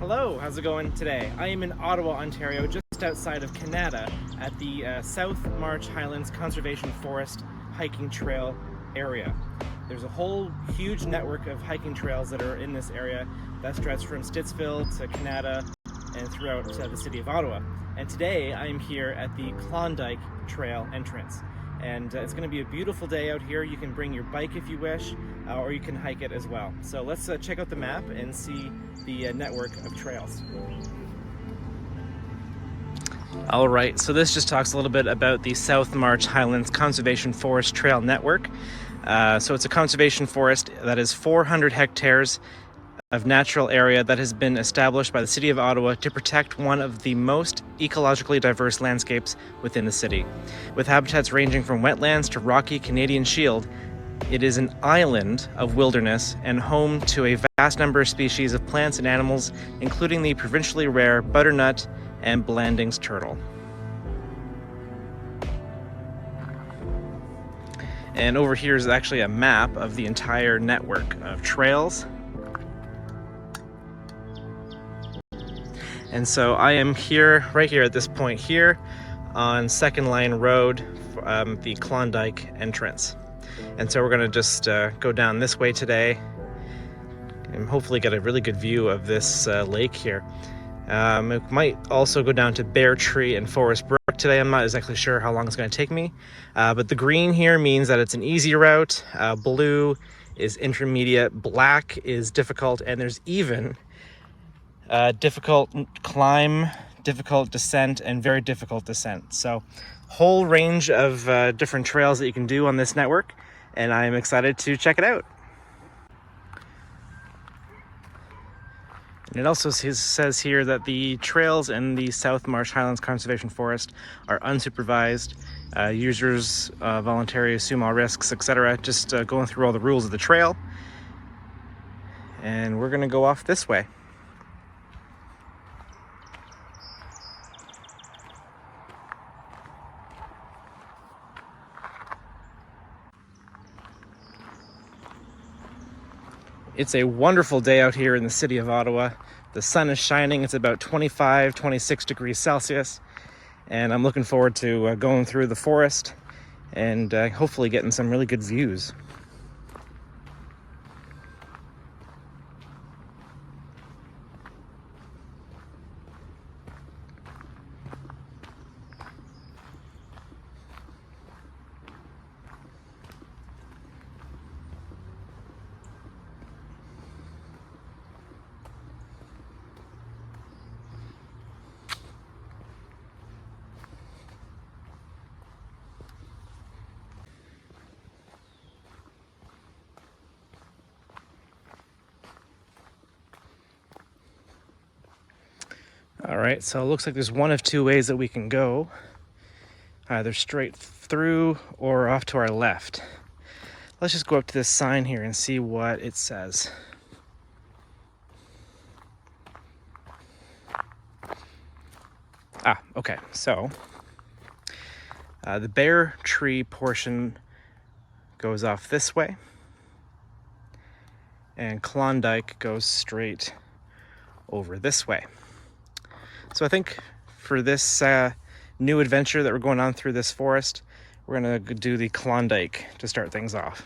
Hello, how's it going today? I am in Ottawa, Ontario, just outside of Kanata at the South March Highlands Conservation Forest hiking trail area. There's a whole huge network of hiking trails that are in this area that stretch from Stittsville to Kanata and throughout the city of Ottawa. And today I am here at the Klondike Trail entrance. And it's going to be a beautiful day out here. You can bring your bike if you wish, or you can hike it as well. So let's check out the map and see the network of trails. All right, so this just talks a little bit about the South March Highlands Conservation Forest Trail Network. So it's a conservation forest that is 400 hectares of natural area that has been established by the City of Ottawa to protect one of the most ecologically diverse landscapes within the city. With habitats ranging from wetlands to rocky Canadian shield, it is an island of wilderness and home to a vast number of species of plants and animals, including the provincially rare butternut and Blanding's turtle. And over here is actually a map of the entire network of trails. And so I am here, right here at this point here on Second Line Road, the Klondike entrance. And so we're going to just go down this way today and hopefully get a really good view of this lake here. It might also go down to Beartree and Forest Brook today. I'm not exactly sure how long it's going to take me. But the green here means that it's an easy route. Blue is intermediate. Black is difficult. And there's even difficult climb, difficult descent, and very difficult descent. So whole range of different trails that you can do on this network, and I'm excited to check it out. And it also says here that the trails in the South Marsh Highlands Conservation Forest are unsupervised. Users voluntarily assume all risks, etc. Just going through all the rules of the trail. And we're going to go off this way. It's a wonderful day out here in the city of Ottawa. The sun is shining. It's about 25, 26 degrees Celsius. And I'm looking forward to going through the forest and hopefully getting some really good views. All right, so it looks like there's one of two ways that we can go, either straight through or off to our left. Let's just go up to this sign here and see what it says. Okay, so the Beartree portion goes off this way, and Klondike goes straight over this way. So I think for this new adventure that we're going on through this forest, we're going to do the Klondike to start things off.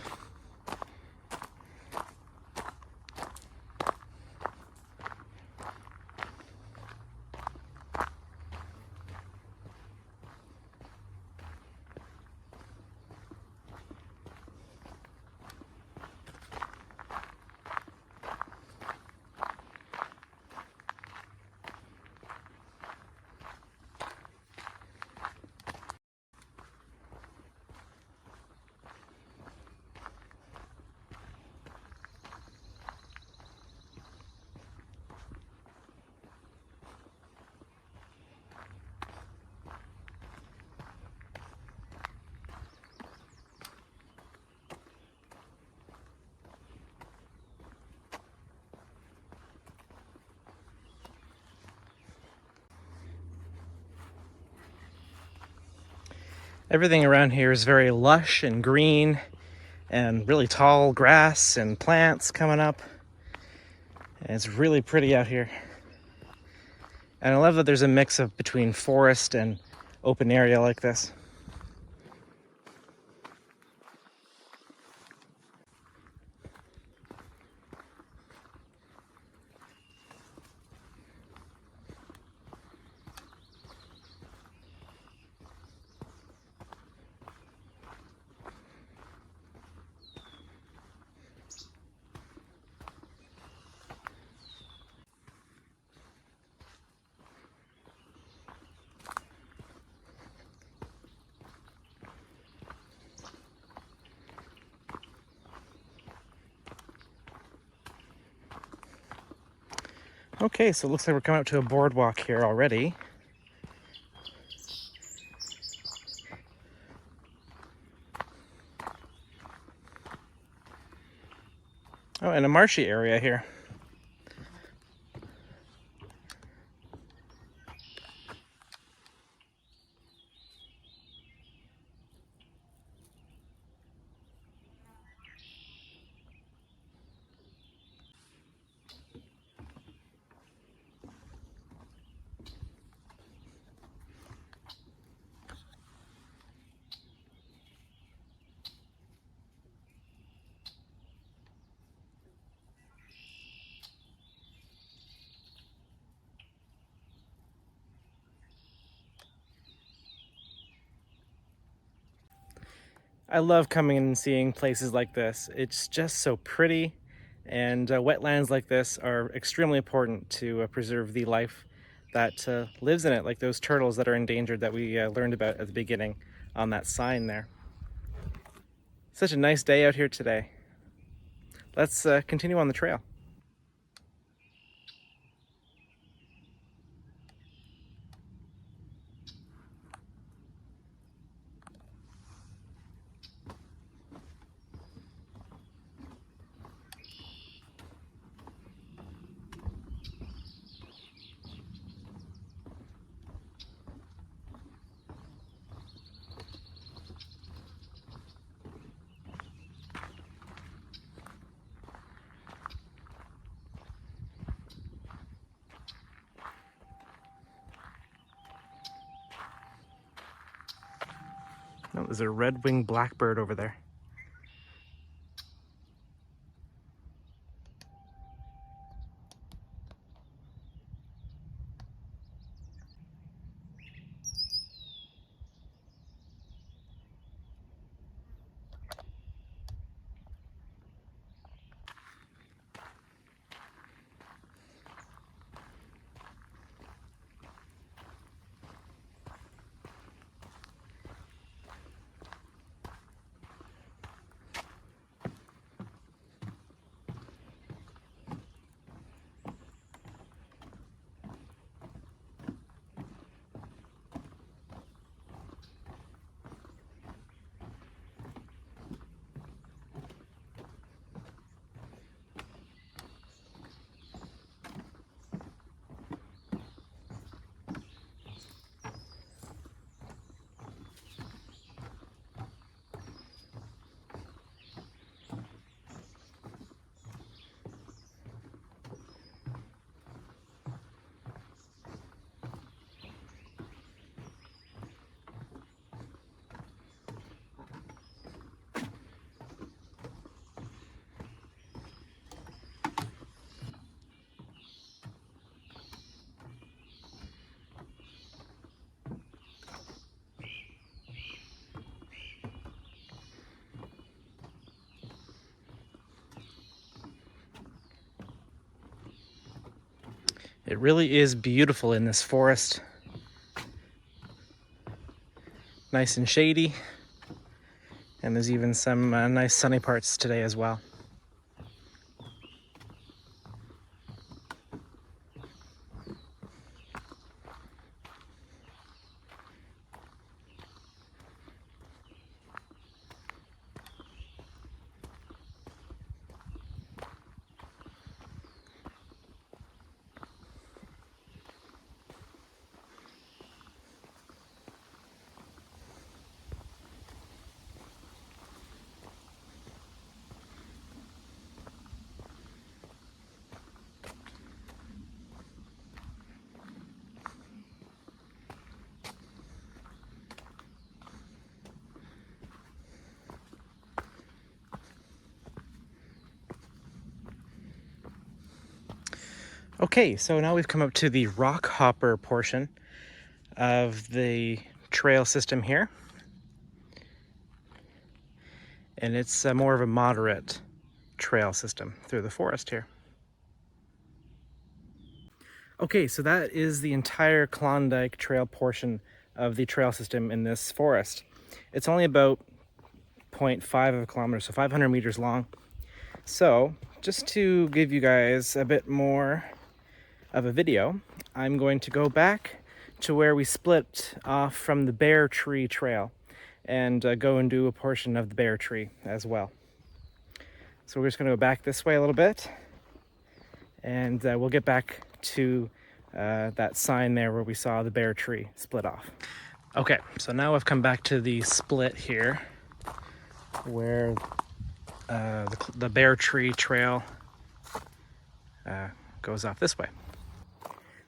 Everything around here is very lush and green and really tall grass and plants coming up. And it's really pretty out here. And I love that there's a mix of between forest and open area like this. Okay, so it looks like we're coming up to a boardwalk here already. Oh, and a marshy area here. I love coming and seeing places like this. It's just so pretty, and wetlands like this are extremely important to preserve the life that lives in it, like those turtles that are endangered that we learned about at the beginning on that sign there. Such a nice day out here today. Let's continue on the trail. Oh, there's a red-winged blackbird over there. It really is beautiful in this forest. Nice and shady. And there's even some nice sunny parts today as well. Okay, so now we've come up to the rock hopper portion of the trail system here. And it's more of a moderate trail system through the forest here. Okay, so that is the entire Klondike Trail portion of the trail system in this forest. It's only about 0.5 of a kilometer, so 500 meters long. So just to give you guys a bit more of a video, I'm going to go back to where we split off from the Beartree Trail and go and do a portion of the Beartree as well. So we're just going to go back this way a little bit, and we'll get back to that sign there where we saw the Beartree split off. Okay, so now I've come back to the split here where the Beartree Trail goes off this way.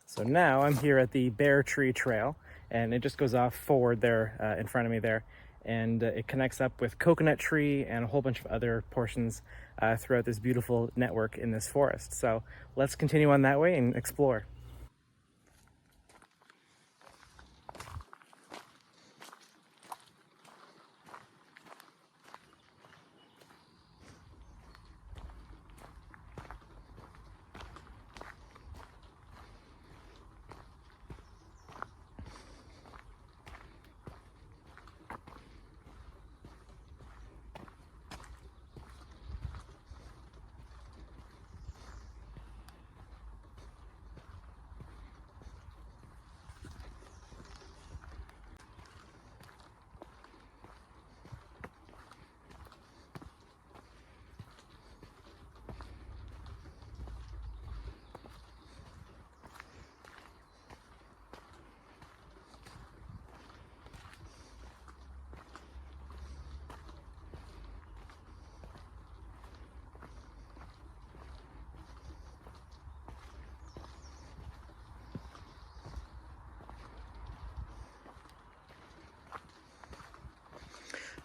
So now I'm here at the Beartree Trail, and it just goes off forward there in front of me there, and it connects up with Coconut Tree and a whole bunch of other portions throughout this beautiful network in this forest. So let's continue on that way and explore.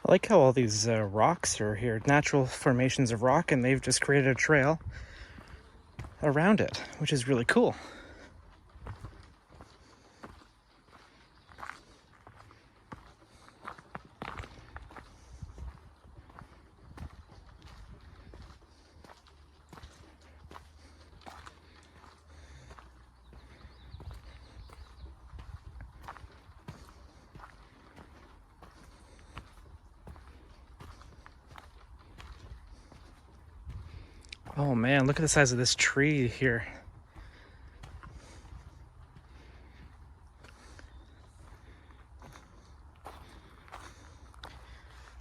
I like how all these rocks are here, natural formations of rock, and they've just created a trail around it, which is really cool. Oh man, look at the size of this tree here.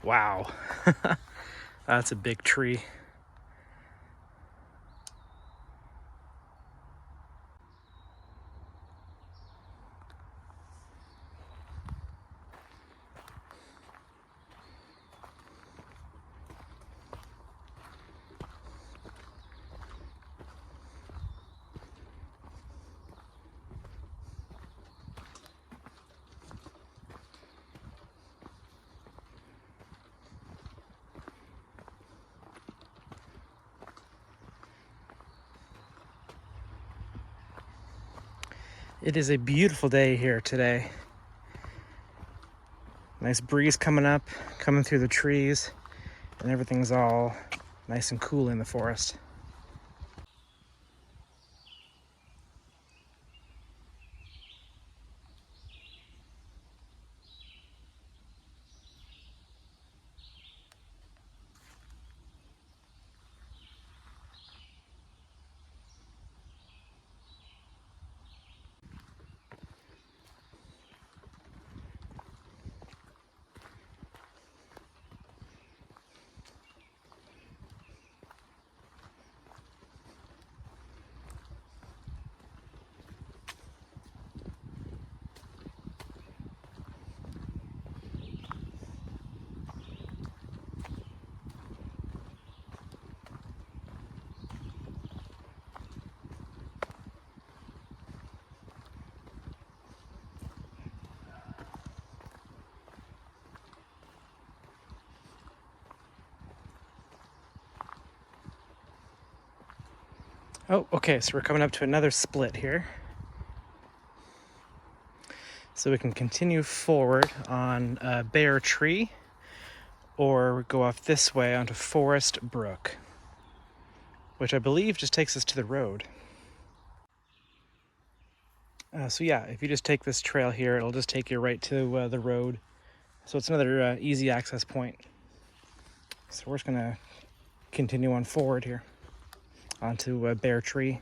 Wow, that's a big tree. It is a beautiful day here today. Nice breeze coming up, coming through the trees, and everything's all nice and cool in the forest. Oh, okay, so we're coming up to another split here. So we can continue forward on Beartree, or go off this way onto Forest Brook, which I believe just takes us to the road. So yeah, if you just take this trail here, it'll just take you right to the road. So it's another easy access point. So we're just gonna continue on forward here onto Beartree.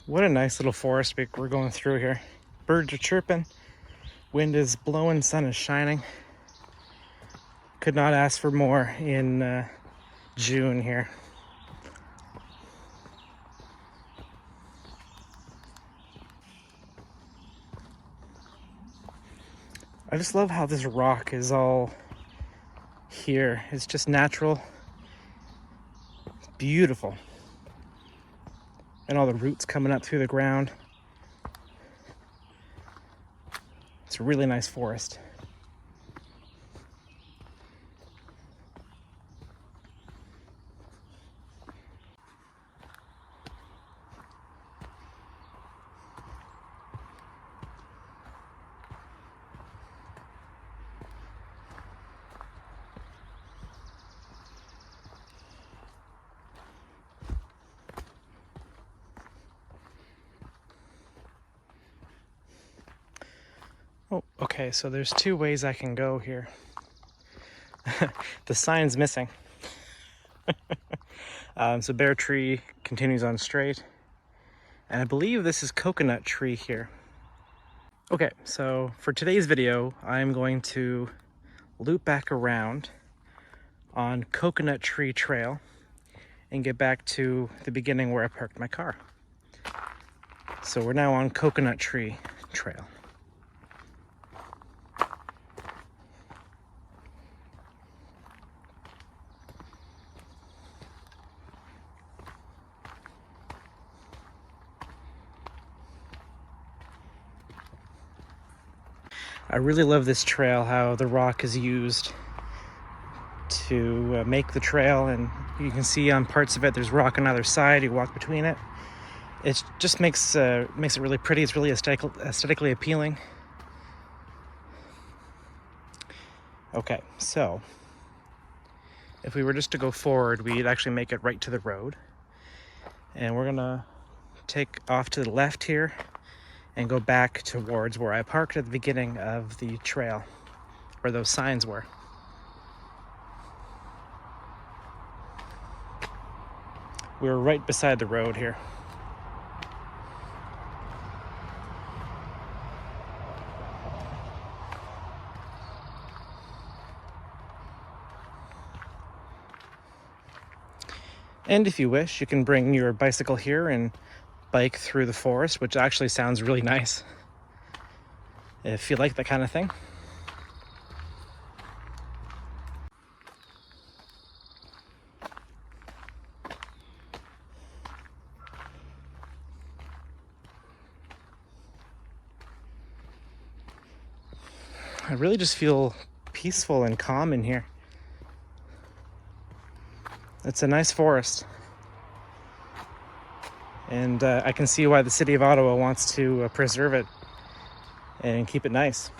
What a nice little forest we're going through here. Birds are chirping, wind is blowing, sun is shining. Could not ask for more in June here. I just love how this rock is all here. It's just natural. It's beautiful. And all the roots coming up through the ground. It's a really nice forest. Oh, okay, so there's two ways I can go here. The sign's missing. So Beartree continues on straight. And I believe this is Coconut Tree here. Okay, so for today's video, I'm going to loop back around on Coconut Tree Trail and get back to the beginning where I parked my car. So we're now on Coconut Tree Trail. I really love this trail, how the rock is used to make the trail, and you can see on parts of it there's rock on either side. You walk between it. It just makes it really pretty. It's really aesthetically appealing. Okay, so if we were just to go forward, we'd actually make it right to the road. And we're gonna take off to the left here and go back towards where I parked at the beginning of the trail, where those signs were. We were right beside the road here. And if you wish, you can bring your bicycle here and bike through the forest, which actually sounds really nice, if you like that kind of thing. I really just feel peaceful and calm in here. It's a nice forest. And I can see why the city of Ottawa wants to preserve it and keep it nice.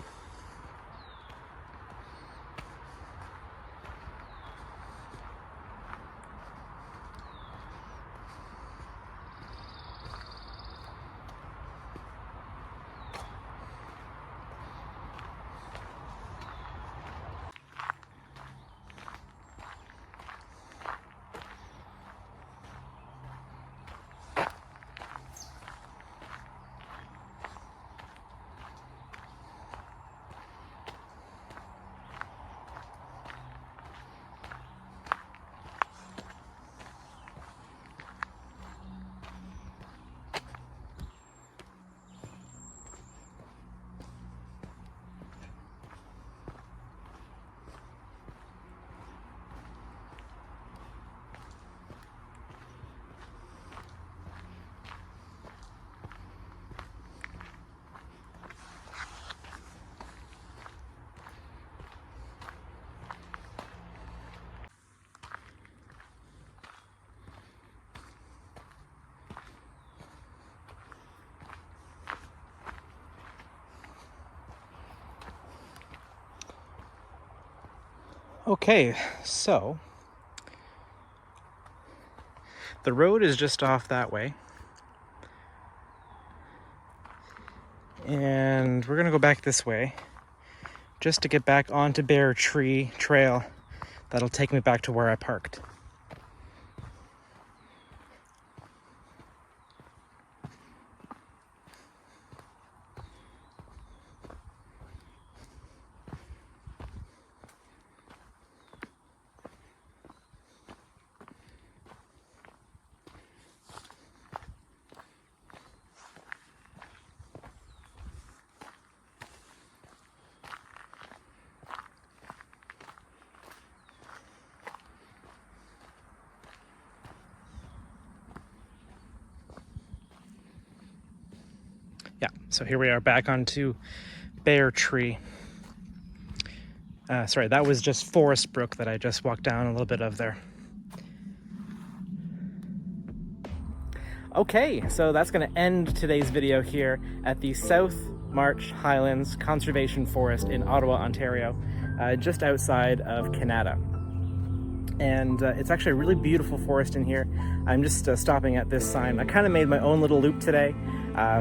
Okay, so the road is just off that way. And we're gonna go back this way just to get back onto Beartree Trail. That'll take me back to where I parked. Yeah, so here we are back onto Beartree. Sorry, that was just Forest Brook that I just walked down a little bit of there. Okay, so that's going to end today's video here at the South March Highlands Conservation Forest in Ottawa, Ontario, just outside of Kanata. And it's actually a really beautiful forest in here. I'm just stopping at this sign. I kind of made my own little loop today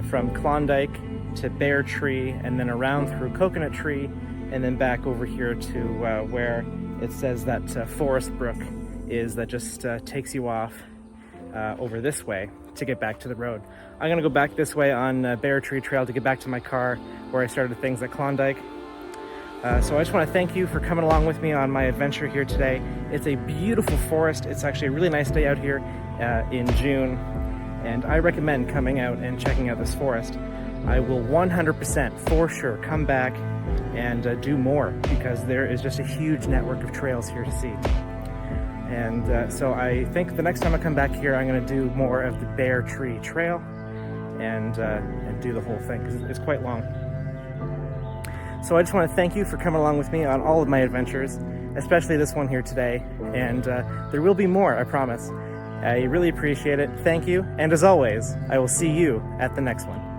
from Klondike to Beartree and then around through Coconut Tree and then back over here to where it says that Forest Brook is, that just takes you off over this way to get back to the road. I'm gonna go back this way on Beartree Trail to get back to my car where I started things at Klondike. So I just want to thank you for coming along with me on my adventure here today. It's a beautiful forest. It's actually a really nice day out here in June, and I recommend coming out and checking out this forest. I will 100% for sure come back and do more, because there is just a huge network of trails here to see. And so I think the next time I come back here, I'm going to do more of the Beartree Trail and do the whole thing, because it's quite long. So I just want to thank you for coming along with me on all of my adventures, especially this one here today. And there will be more, I promise. I really appreciate it. Thank you. And as always, I will see you at the next one.